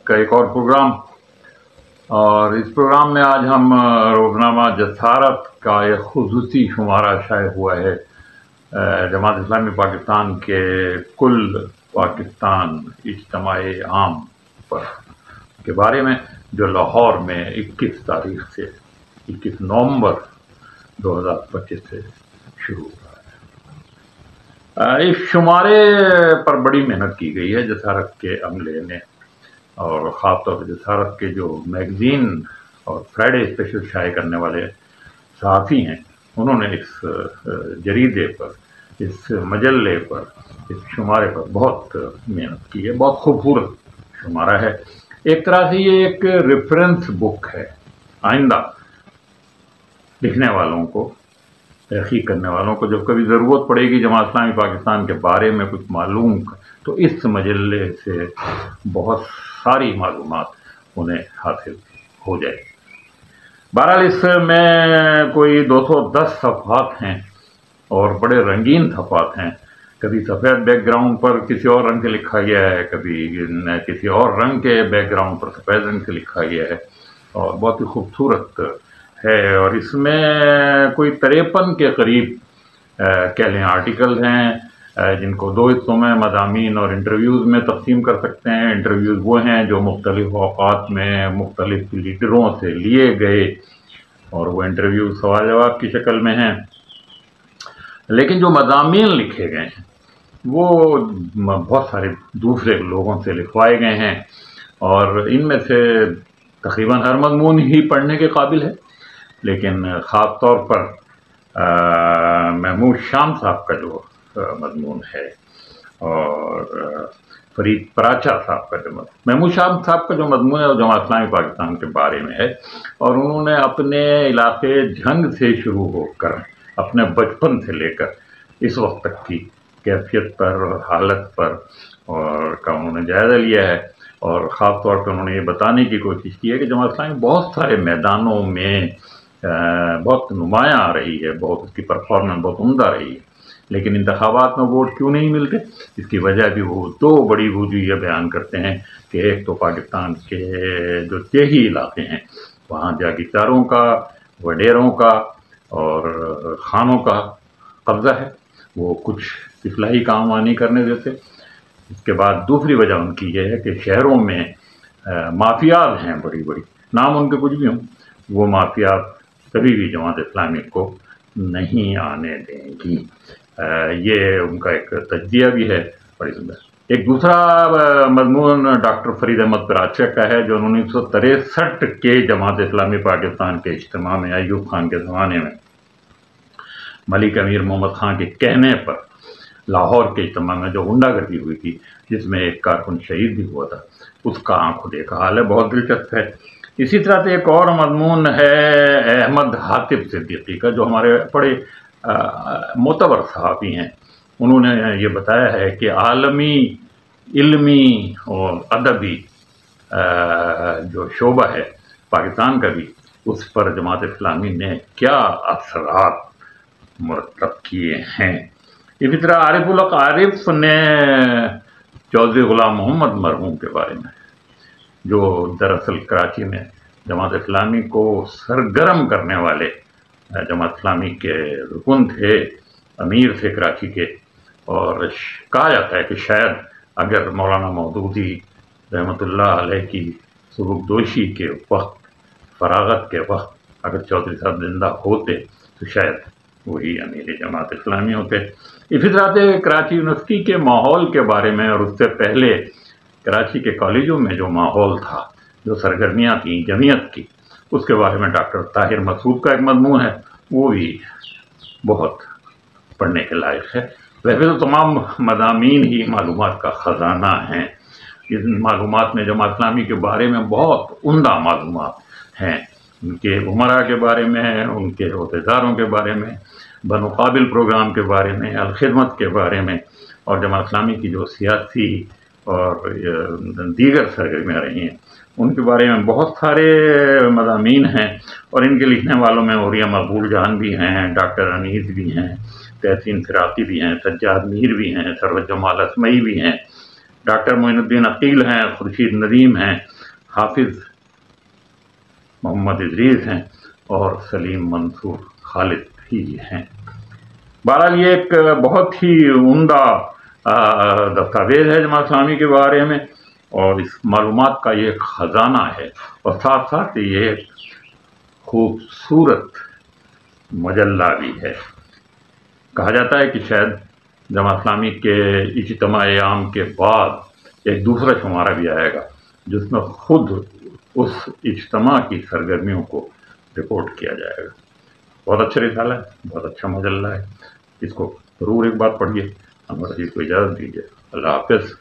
کا एक और प्रोग्राम। और इस प्रोग्राम में आज हम रोज़नामा जसारत का एक खुसूसी शुमारा शाये हुआ है जमात इस्लामी पाकिस्तान के कुल पाकिस्तान इज्तिमाए आम पर के बारे में, जो लाहौर में 21 तारीख से 21 नवंबर 2025 से शुरू हुआ है। इस शुमारे पर बड़ी मेहनत की गई है जसारत के अमले ने, और ख़ास तौर पर जसारत के जो मैगज़ीन और फ्राइडे स्पेशल शाये करने वाले सहाफ़ी हैं, उन्होंने इस जरीदे पर, इस मजल्ले पर, इस शुमारे पर बहुत मेहनत की है। बहुत खूबसूरत शुमारा है। एक तरह से ये एक रेफरेंस बुक है आइंदा लिखने वालों को, तहक़ीक़ करने वालों को। जब कभी ज़रूरत पड़ेगी जमात इस्लामी पाकिस्तान के बारे में कुछ मालूम, तो इस मजल्ले से बहुत सारी मालूमात उन्हें हासिल हो जाए। बहरहाल इसमें कोई 210 सफ़हात हैं और बड़े रंगीन सफ़हात हैं। कभी सफ़ेद बैकग्राउंड पर किसी और रंग से लिखा गया है, कभी किसी और रंग के बैकग्राउंड पर सफ़ेद रंग से लिखा गया है, और बहुत ही खूबसूरत है। और इसमें कोई 53 के करीब कह लें आर्टिकल हैं, जिनको 2 हिस्सों में मज़ामीन और इंटरव्यूज़ में तक़सीम कर सकते हैं। इंटरव्यूज़ वो हैं जो मुख्तलिफ़ औक़ात में मुख्तलिफ़ लीडरों से लिए गए, और वो इंटरव्यू सवाल जवाब की शक्ल में हैं। लेकिन जो मज़ामीन लिखे गए हैं वो बहुत सारे दूसरे लोगों से लिखवाए गए हैं, और इनमें से तक़रीबन हर मज़मून ही पढ़ने के काबिल है। लेकिन ख़ास तौर पर महमूद शाम साहब का जो मज़मून है, और फरीद पराचा साहब का जो महमूद शाम साहब का जो मज़मून है वो जमात इस्लामी पाकिस्तान के बारे में है। और उन्होंने अपने इलाके झंग से शुरू होकर अपने बचपन से लेकर इस वक्त तक की कैफियत पर और हालत पर और का उन्होंने जायज़ा लिया है। और ख़ास तौर पर उन्होंने ये बताने की कोशिश की है कि जमात इस्लामी बहुत सारे मैदानों में बहुत नुमायाँ आ रही है, बहुत उसकी परफॉर्मेंस बहुत उम्दा रही है, लेकिन इंतखाबात में वोट क्यों नहीं मिलते। इसकी वजह भी वो 2 बड़ी वजूहें बयान करते हैं कि एक तो पाकिस्तान के जो देही इलाके हैं वहाँ जागीरदारों का, वडेरों का और खानों का कब्ज़ा है, वो कुछ इस्लाही काम वहाँ नहीं करने देते। इसके बाद दूसरी वजह उनकी ये है कि शहरों में माफियाज हैं बड़ी बड़ी, नाम उनके कुछ भी हों, वो माफियाज कभी भी जमात इस्लामी को नहीं आने देंगी। ये उनका एक तज्जिया भी है। बड़ी सुंदर एक दूसरा मज़मून डॉक्टर फरीद अहमद पराचा का है, जो 1963 के जमात इस्लामी पाकिस्तान के इज्तिमा में अयूब खान के ज़माने में मलिक अमीर मोहम्मद खान के कहने पर लाहौर के इज्तिमा में जो गुंडागर्दी हुई थी, जिसमें एक कारकुन शहीद भी हुआ था, उसका आंखों देखा हाल है। बहुत दिलचस्प है। इसी तरह से एक और मज़मून है अहमद हातिब सिद्दीकी का, जो हमारे बड़े मोतबर सहाफ़ी हैं। उन्होंने ये बताया है कि आलमी इल्मी और अदबी जो शोबा है पाकिस्तान का भी, उस पर जमात इस्लामी ने क्या असरात मुरतब किए हैं। इसी तरह आरिफुल हक आरिफ ने चौधरी गुलाम मोहम्मद मरहूम के बारे में, जो दरअसल कराची में जमात इस्लामी को सरगर्म करने वाले जमात इस्लामी के रुकन थे, अमीर थे कराची के, और कहा जाता है कि शायद अगर मौलाना मौदूदी रहमतुल्लाह अलैह की सुबुकदोशी के वक्त, फरागत के वक्त, अगर चौधरी साहब जिंदा होते तो शायद वही अमीर जमात इस्लामी होते। इसी तरह से कराची यूनिवर्सिटी के माहौल के बारे में, और उससे पहले कराची के कॉलेजों में जो माहौल था, जो सरगर्मियाँ थी जमीयत की, उसके बारे में डॉक्टर ताहिर मसूद का एक मज़मून है, वो भी बहुत पढ़ने के लायक है। वैसे तो तमाम मज़ामीन ही मालूमात का ख़जाना हैं। इन मालूमात में जमात इस्लामी के बारे में बहुत उम्दा मालूमात हैं, उनके उमरा के बारे में, उनके अहदेदारों के बारे में, बनु काबिल प्रोग्राम के बारे में, अल खिदमत के बारे में, और जमात इस्लामी की जो सियासी और दीगर सरगर्मियाँ रही हैं उनके बारे में बहुत सारे मज़ामीन हैं। और इनके लिखने वालों में औरिया मकबूल जहान भी हैं, डॉक्टर अनीस भी हैं, तहसीन फिराकी भी हैं, सज्जाद मीर भी हैं, सरवत जमाल असमई भी हैं, डॉक्टर मोइनुद्दीन अकील हैं, खुर्शीद नदीम हैं, हाफिज़ मोहम्मद इदरीस हैं और सलीम मंसूर खालिद ही हैं। बहरहाल ये एक बहुत ही उम्दा दस्तावेज़ है जमात इस्लामी के बारे में, और इस मालूमात का ये ख़जाना है, और साथ साथ ये खूबसूरत मजल्ला भी है। कहा जाता है कि शायद जमात इस्लामी के इज्तिमाए आम के बाद एक दूसरा शुमारा भी आएगा जिसमें खुद उस इज्तिमा की सरगर्मियों को रिपोर्ट किया जाएगा। बहुत अच्छा रिसाला है, बहुत अच्छा मजल्ला है, इसको ज़रूर एक बार पढ़िए। हमारे को इजाज़त दीजिए। अल्लाह हाफ़िज़।